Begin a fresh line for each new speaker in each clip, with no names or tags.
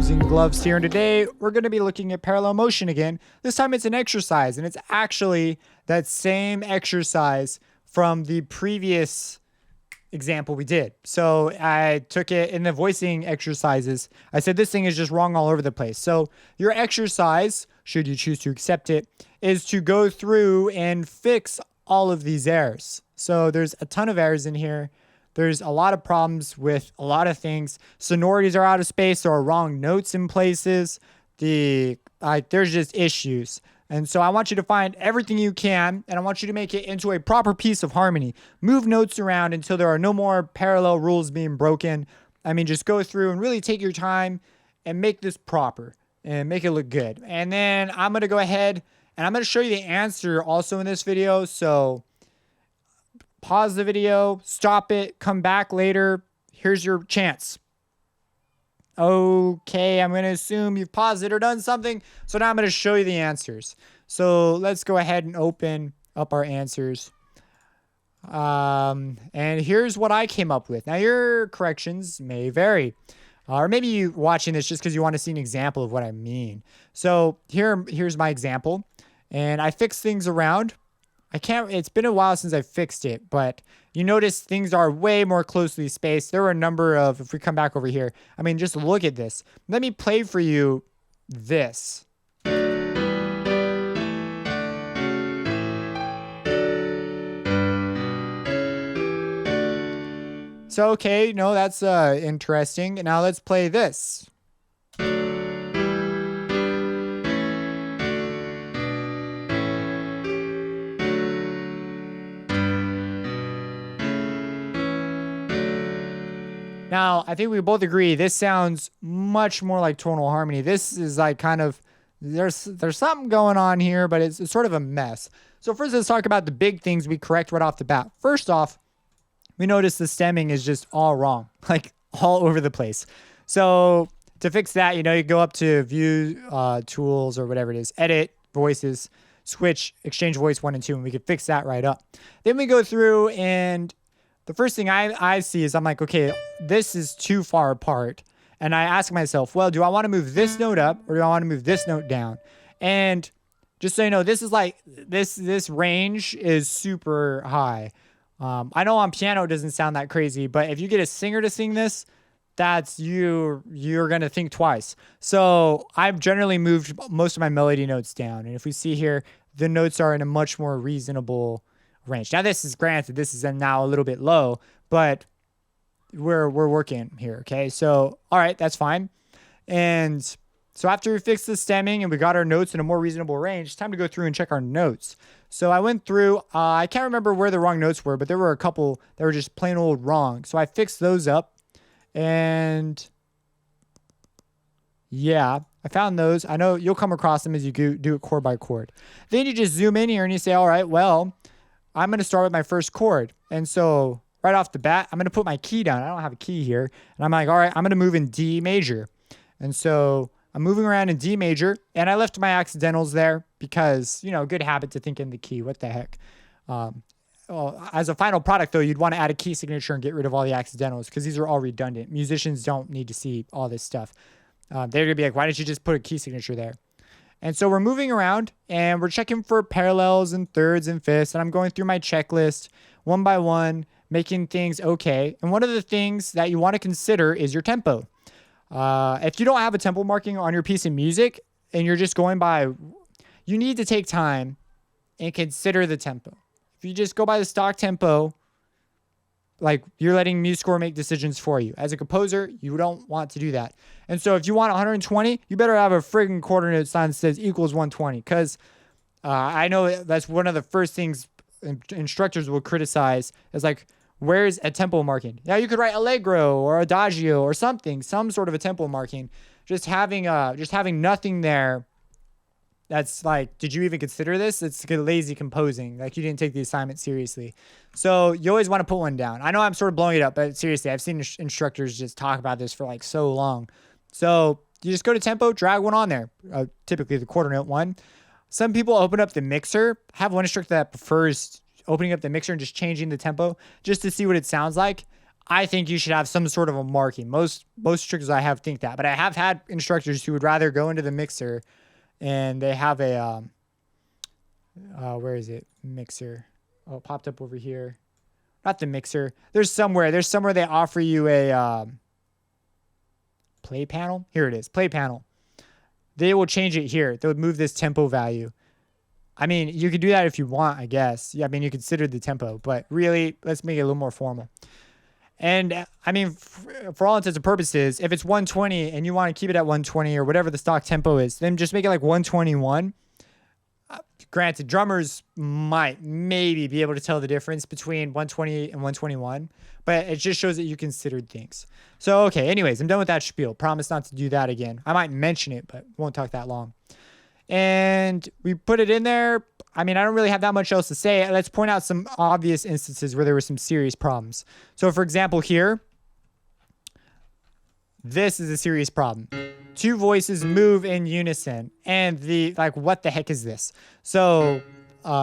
Opposing Gloves here, and today we're going to be looking at parallel motion again. This time it's an exercise, and it's actually that same exercise from the previous example we did. So I took it in the voicing exercises. I said this thing is just wrong all over the place. So your exercise, should you choose to accept it, is to go through and fix all of these errors. So there's a ton of errors in here. There's a lot of problems with a lot of things. Sonorities are out of space. There are wrong notes in places. There's just issues. And so I want you to find everything you can, and I want you to make it into a proper piece of harmony. Move notes around until there are no more parallel rules being broken. I mean, just go through and really take your time and make this proper and make it look good. And then I'm going to go ahead and I'm going to show you the answer also in this video. So pause the video, stop it, come back later. Here's your chance. Okay, I'm going to assume you've paused it or done something. So now I'm going to show you the answers. So let's go ahead and open up our answers. And here's what I came up with. Now your corrections may vary. Or maybe you watching this just because you want to see an example of what I mean. So here's my example. And I fixed things around. It's been a while since I fixed it, but you notice things are way more closely spaced. There were a number of, if we come back over here, I mean, just look at this. Let me play for you this. So, okay, no, that's interesting. Now let's play this. Now, I think we both agree this sounds much more like tonal harmony. This is like kind of, there's something going on here, but it's sort of a mess. So first, let's talk about the big things we correct right off the bat. First off, we notice the stemming is just all wrong, like all over the place. So to fix that, you go up to View, Tools, or whatever it is, Edit, Voices, switch, Exchange Voice 1 and 2, and we can fix that right up. Then we go through and the first thing I see is I'm like, okay, this is too far apart. And I ask myself, well, do I want to move this note up or do I want to move this note down? And just so you know, this is like, this range is super high. I know on piano it doesn't sound that crazy, but if you get a singer to sing this, that's you're going to think twice. So I've generally moved most of my melody notes down. And if we see here, the notes are in a much more reasonable range. Now this is granted, this is now a little bit low, but we're working here. Okay. So, all right, that's fine. And so after we fixed the stemming and we got our notes in a more reasonable range, it's time to go through and check our notes. So I went through, I can't remember where the wrong notes were, but there were a couple that were just plain old wrong. So I fixed those up and yeah, I found those. I know you'll come across them as you do it chord by chord. Then you just zoom in here and you say, all right, well, I'm going to start with my first chord. And so right off the bat, I'm going to put my key down. I don't have a key here. And I'm like, all right, I'm going to move in D major. And so I'm moving around in D major and I left my accidentals there because, good habit to think in the key. What the heck? Well, as a final product though, you'd want to add a key signature and get rid of all the accidentals because these are all redundant. Musicians don't need to see all this stuff. They're going to be like, why didn't you just put a key signature there? And so we're moving around and we're checking for parallels and thirds and fifths. And I'm going through my checklist one by one, making things okay. And one of the things that you want to consider is your tempo. If you don't have a tempo marking on your piece of music and you're just going by, you need to take time and consider the tempo. If you just go by the stock tempo, like you're letting MuseScore make decisions for you. As a composer, you don't want to do that. And so if you want 120, you better have a friggin' quarter note sign that says equals 120. Because I know that's one of the first things instructors will criticize is like, where's a tempo marking? Now you could write allegro or adagio or something, some sort of a tempo marking. Just having nothing there. That's like, did you even consider this? It's lazy composing. Like you didn't take the assignment seriously. So you always want to put one down. I know I'm sort of blowing it up, but seriously, I've seen instructors just talk about this for like so long. So you just go to tempo, drag one on there. Typically the quarter note one. Some people open up the mixer. I have one instructor that prefers opening up the mixer and just changing the tempo just to see what it sounds like. I think you should have some sort of a marking. Most instructors I have think that, but I have had instructors who would rather go into the mixer and they have a where is it? Mixer. Oh, it popped up over here. Not the mixer. There's somewhere they offer you a play panel. Here it is, play panel. They will change it here. They would move this tempo value. I mean, you could do that if you want, I guess. Yeah, I mean, you consider the tempo, but really, let's make it a little more formal. And I mean, for all intents and purposes, if it's 120 and you want to keep it at 120 or whatever the stock tempo is, then just make it like 121. Granted, drummers might maybe be able to tell the difference between 120 and 121, but it just shows that you considered things. So, okay, anyways, I'm done with that spiel. Promise not to do that again. I might mention it, but won't talk that long. And we put it in there. I mean, I don't really have that much else to say. Let's point out some obvious instances where there were some serious problems. So, for example, here, this is a serious problem. Two voices move in unison, and what the heck is this? So,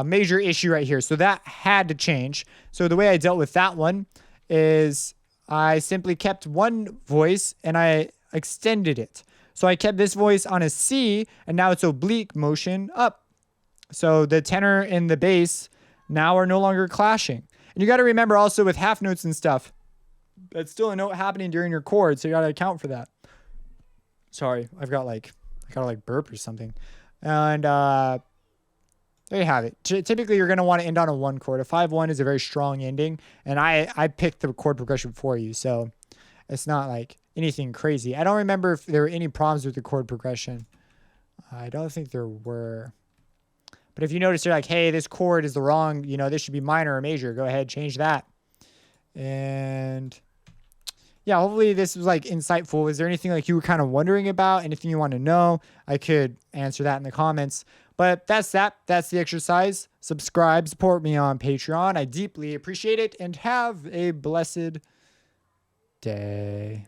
major issue right here. So that had to change. So the way I dealt with that one is I simply kept one voice and I extended it. So I kept this voice on a C, and now it's oblique motion up. So the tenor and the bass now are no longer clashing. And you got to remember also with half notes and stuff, that's still a note happening during your chord, so you got to account for that. Sorry, I gotta burp or something. And there you have it. Typically, you're gonna want to end on a 1 chord. A 5-1 is a very strong ending, and I picked the chord progression for you, so it's not like anything crazy. I don't remember if there were any problems with the chord progression. I don't think there were. But if you notice, you're like, hey, this chord is the wrong, this should be minor or major. Go ahead, change that. And yeah, hopefully this was insightful. Is there anything you were kind of wondering about? Anything you want to know? I could answer that in the comments. But that's that. That's the exercise. Subscribe, support me on Patreon. I deeply appreciate it, and have a blessed day.